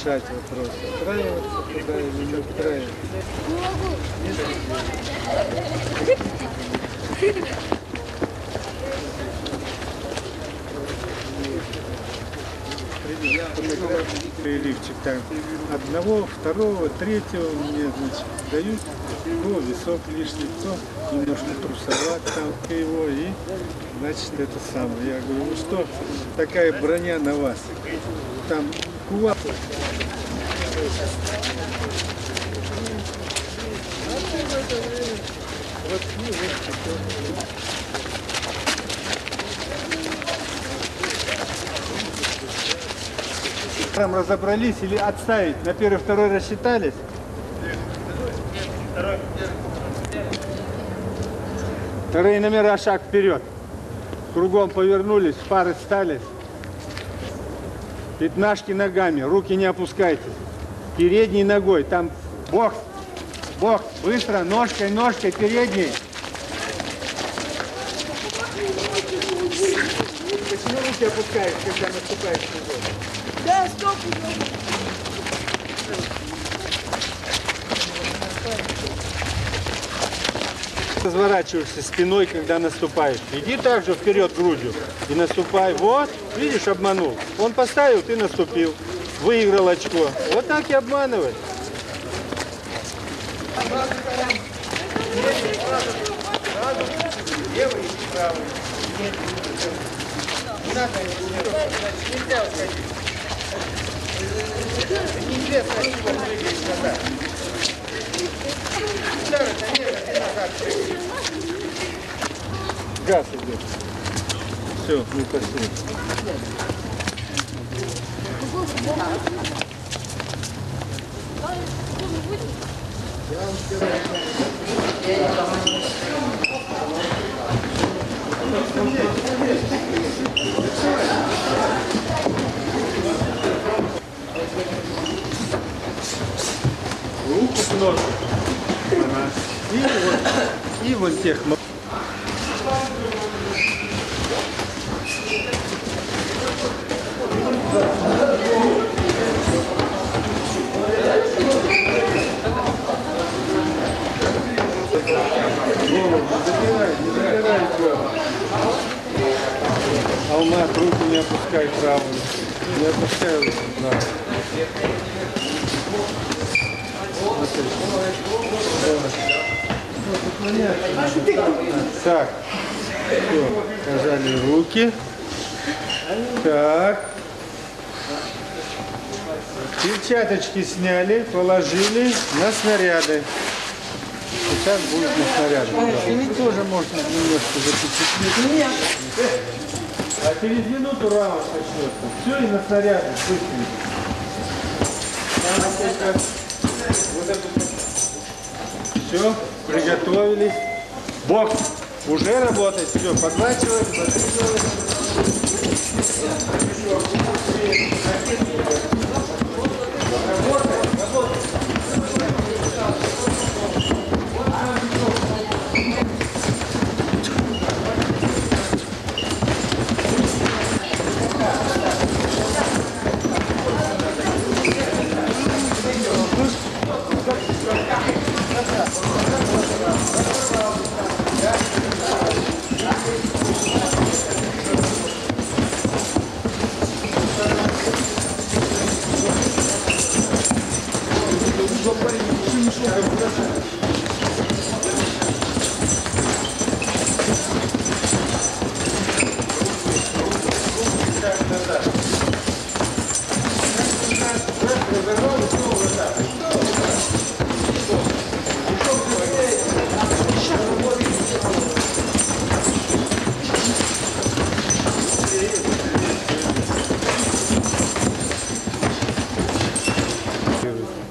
решать вопрос, устраиваться туда или не устраиваться. Приливчик там одного, второго, третьего мне, значит, дают, кто висок лишний, кто немножко трусоват там его, и, значит, это самое. Я говорю, ну что, такая броня на вас, там кувалда. Там разобрались или отставить? На первый, второй рассчитались? Вторые номера, шаг вперед. Кругом повернулись, пары стали. Пятнашки ногами, руки не опускайте. Передней ногой, там бокс, бокс, быстро, ножкой, ножкой, передней. Почему руки опускаешь, когда наступаешь ногой? Да, стоп! Разворачиваешься спиной, когда наступаешь. Иди также вперед грудью и наступай. Вот, видишь, обманул. Он поставил, ты наступил. Выиграл очко. Вот так и обманывай. Левый и правый. Не надо, нельзя уходить. Неизвестно, от чего двигаешь назад. Удар-то нет, ты назад прыгаешь. Газ идет. Все, мы пошли. Руку к носу. И вот тех. Не забирай голову. Алмаз, руку не опускай правую. Не опускай руку правую. Так, все, пожали руки. Так. Перчаточки сняли, положили на снаряды. Сейчас будет на снаряды. И тоже можно немножко запечатлеть. Нет. А через минуту раунд начнется. Все, и на снаряды быстренько. Все, приготовились. Бокс уже работает. Все, подвачиваем, подвачиваем.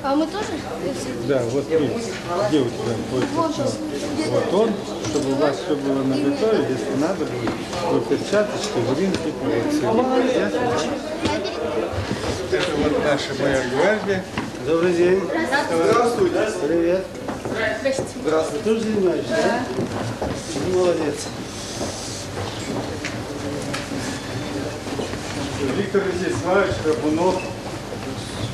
А мы тоже? Да, вот где у тебя вот он, чтобы у вас все было наготове, если надо будет, вы перчаточки, гринки, это вот наша моя гвардия. Добрый день. Здравствуйте. Привет. Здравствуйте. Здравствуйте. Тоже занимаешься, да? Молодец. Виктор Вячеславович Рабунов.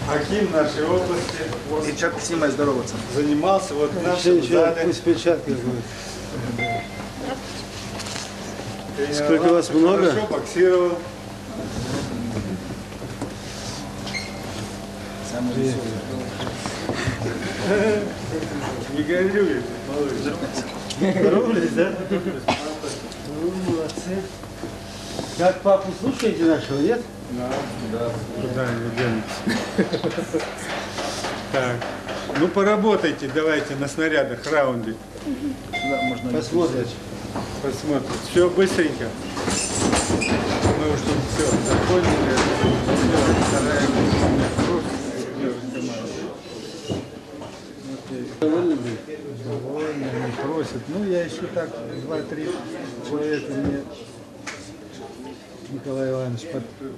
Аким нашей области. Перчатки снимай, здороваться. Занимался вот нашим Пусть перчатки будет. Сколько вас много? Хорошо боксировал. Не горюй, малыш. Здоровались, да? Ну, молодцы. Как папу слушаете нашего, нет? Да. Куда они денутся? Так. Ну поработайте, давайте на снарядах раунде. Посмотрим. Посмотрим. Все быстренько. Мы уже все закончили. Довольны были? Довольно, не просят. Ну, я еще так, 2-3 человека мне Николай Иванович подпил.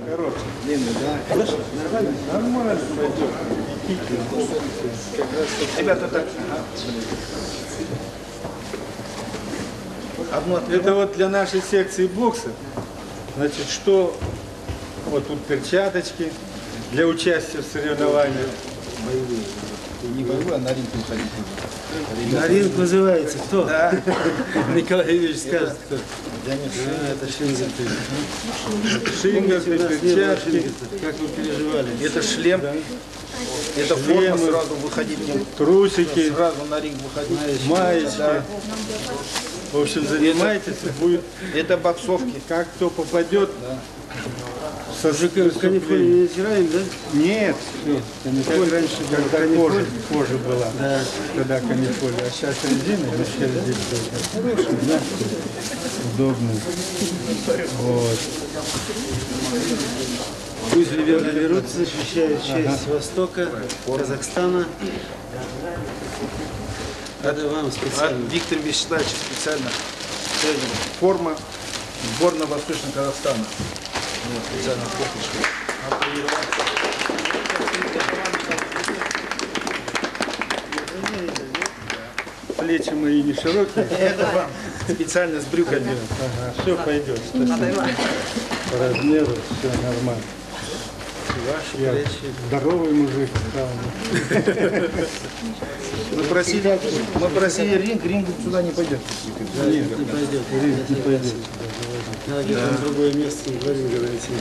Короче, длинный, да? Хорошо? Нормально? Нормально пойдет. Ребята, так. Одну ответ. Это вот для нашей секции бокса. Значит, что вот тут перчаточки для участия в соревнованиях. Не боевой, а на ринг выходить нужно. На ринг вызывается. Кто? Да. Николай Юрьевич скажет, кто. Я не Это Шингерты. Шингерты, перчатки. Как вы переживали? Это шлем. Это форма, сразу выходить не Трусики, сразу на ринг выходить. маечки. Да. В общем, занимайтесь, будет Это боксовки. как кто попадет. Со В канифоле не натираем, да? Нет, как раньше, когда кожа была, Да. тогда канифоль, а сейчас резина, вообще здесь хороший, мягкий, удобный. Вот. Пусть ребята берутся, защищают честь Востока, Казахстана. Это вам От специально. Виктора Вячеславовича специально. Форма сборной Восточного Казахстана. Вот, специально кофточка. Плечи мои не широкие. Это вам специально с брюками. Ага, все пойдет. По размеру все нормально. Ваши Я плечи. здоровый мужик стал. Мы просили ринг, ринг сюда не пойдет. Нет, не пойдет. Ринг не пойдет. Надо где-то в другое место в ринга найти.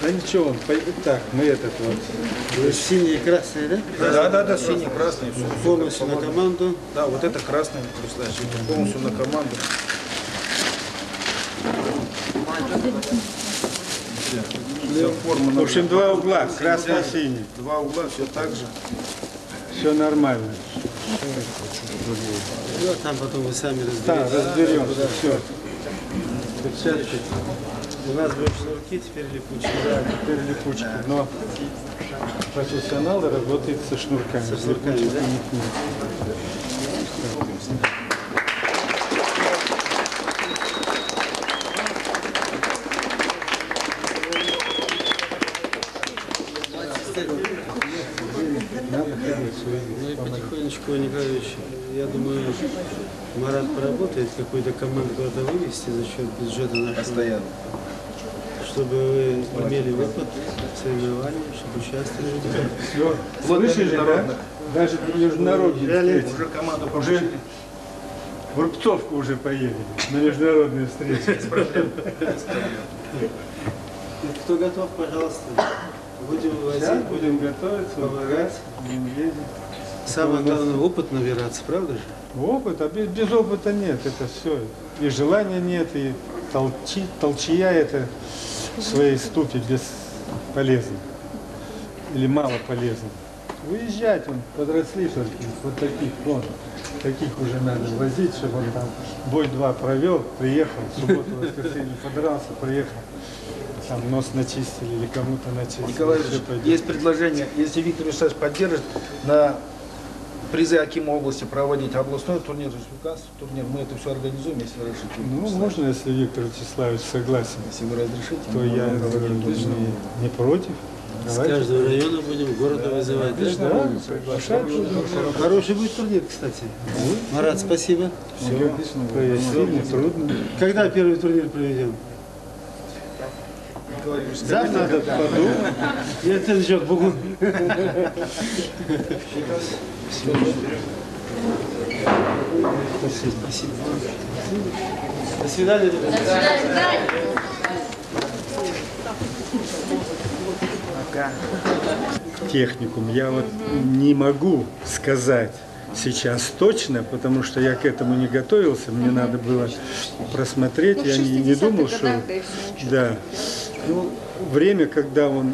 Да ничего, он пойдет. Так, мы этот вот. Синие и красные, да? Да, синий, красный. Все, Полностью на команду. Да, вот это красный, Русланович, полностью на команду. Вся форма В общем, два угла, красный и синий. Два угла, все так же. Все нормально. Ну, а там потом вы сами Да, разберетесь. разберемся. Все. Перчатки. У нас были шнурки, теперь липучие. Да, теперь липучки. Но профессионалы работают со шнурками. Со шнурками, Липучек да? у них нет. Ну и потихонечку, Николаевич, я думаю, Марат поработает, какую-то команду куда-то вывести за счет бюджета нашего. Постоянно. чтобы вы имели опыт соревнований, чтобы участвовали. Все. Слышали, да? Даже международные встречи. Уже команду Уже в Рубцовку уже поедем на международные встречи. Кто готов, пожалуйста. Будем Сейчас возить, будем готовиться, помогать. будем ездить. Самое главное, опыт набираться, правда же? Опыт, а без опыта нет, это все. И желания нет, и толчья это в своей ступе бесполезно. Или мало полезно. Выезжать, он подросли только, вот таких, вон, таких уже надо возить, чтобы он там бой-2 провел, приехал, в субботу, воскресенье подрался, приехал, там нос начистили или кому-то начистили. Николай всё Ильич, пойдет. есть предложение, если Виктор Вячеславович поддержит, на призы Акима области проводить областной турнир, турнир, мы это все организуем, если разрешите. Ну, можно, если Виктор Вячеславович согласен, Если вы разрешите, то мы я проводим турнир. не против. С каждого района будем города вызывать, да? Хороший будет турнир, кстати. Марат, спасибо. Все, повезло, не трудно. Когда первый турнир проведем? Завтра надо подумать. Я это еще бугун. Спасибо. До свидания. Техникум я вот не могу сказать сейчас точно, потому что я к этому не готовился, мне надо было просмотреть, я не думал, что... Да. Ну, время, когда он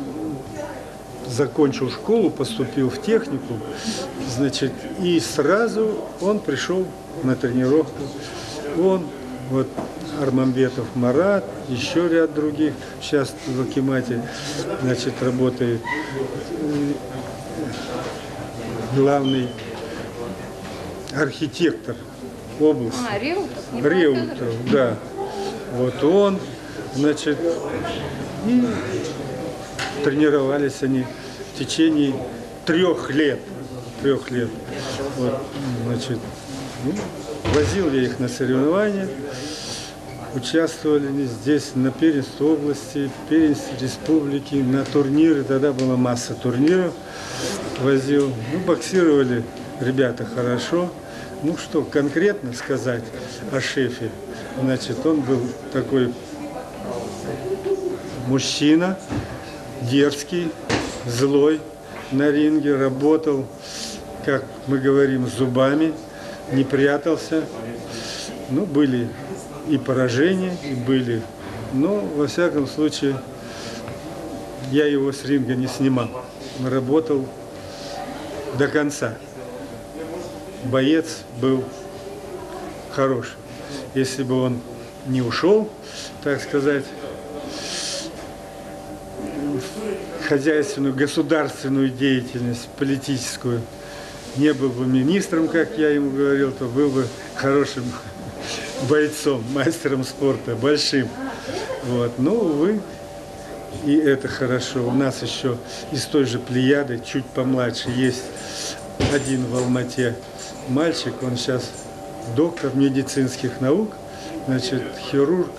закончил школу, поступил в техникум, значит, и сразу он пришел на тренировку. Он, вот, Армамбетов Марат, еще ряд других. Сейчас в Акимате, значит, работает главный архитектор области. Реутов, да. Вот он, значит, и тренировались они в течение 3 лет. 3 лет. Вот, значит, ну, возил я их на соревнования. Участвовали они здесь на первенстве области, первенстве республики, на турниры. Тогда была масса турниров. Возил. Ну, боксировали ребята хорошо. Ну, что конкретно сказать о шефе? Значит, он был такой мужчина, дерзкий, злой на ринге, работал, как мы говорим, зубами, не прятался. Ну, были и поражения, и были. Но, во всяком случае, я его с ринга не снимал. Работал до конца. Боец был хороший. Если бы он не ушел, так сказать, в хозяйственную, государственную деятельность, политическую, не был бы министром, как я ему говорил, то был бы хорошим бойцом, мастером спорта, большим. Вот. Но, увы, и это хорошо. У нас еще из той же плеяды, чуть помладше, есть один в Алмате мальчик, он сейчас доктор медицинских наук, значит, хирург,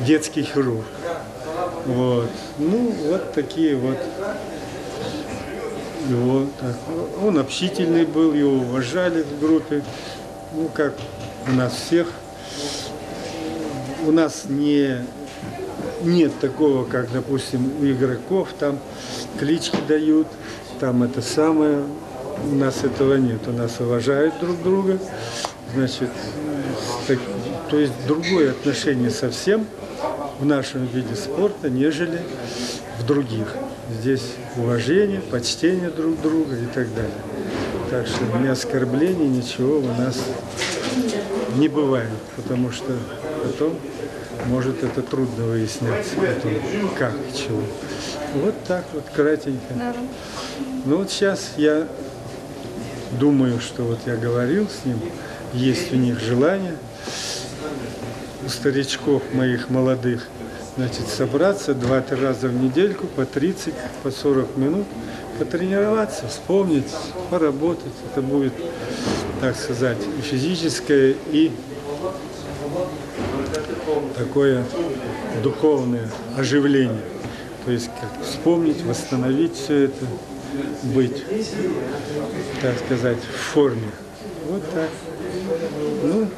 детский хирург. Вот. Ну, вот такие вот. Его, так. Он общительный был, его уважали в группе. Ну, как у нас всех. У нас нет такого, как, допустим, у игроков, там клички дают, там это самое. У нас этого нет. У нас уважают друг друга. Значит, то есть другое отношение совсем в нашем виде спорта, нежели в других. Здесь уважение, почтение друг друга и так далее. Так что ни оскорблений, ничего у нас не бывает, потому что потом может это трудно выясняться, потом как, чего. Вот так вот, кратенько. Ну вот сейчас я думаю, что вот я говорил с ним, есть у них желание, у старичков моих молодых, значит, собраться 2-3 раза в недельку по 30, по 40 минут, потренироваться, вспомнить, поработать. Это будет, так сказать, и физическое, и такое духовное оживление. То есть как вспомнить, восстановить все это, быть, так сказать, в форме. Вот так. Ну,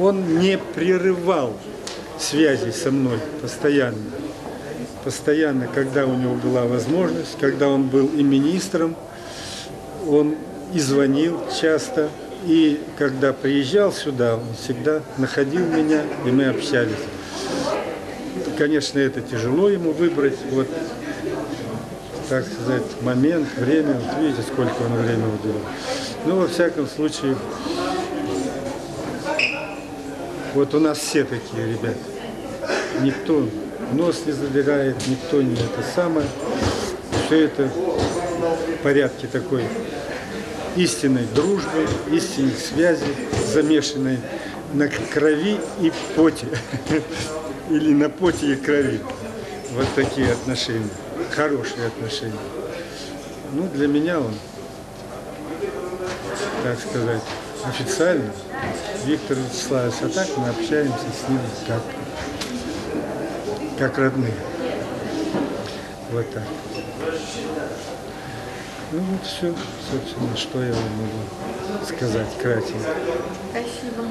он не прерывал связи со мной постоянно. Постоянно, когда у него была возможность, когда он был и министром, он и звонил часто. И когда приезжал сюда, он всегда находил меня, и мы общались. Конечно, это тяжело ему выбрать, вот, так сказать, момент, время. Вот видите, сколько он времени уделил. Но, во всяком случае, вот у нас все такие ребята. Никто нос не задирает, никто не это самое. Все это в порядке такой истинной дружбы, истинных связей, замешанной на крови и поте. Или на поте и крови. вот такие отношения, хорошие отношения. Ну, для меня он, так сказать, официально Виктор Вячеславович, а так мы общаемся с ним как родные. Вот так. Ну вот все, собственно, что я вам могу сказать кратенько. Спасибо.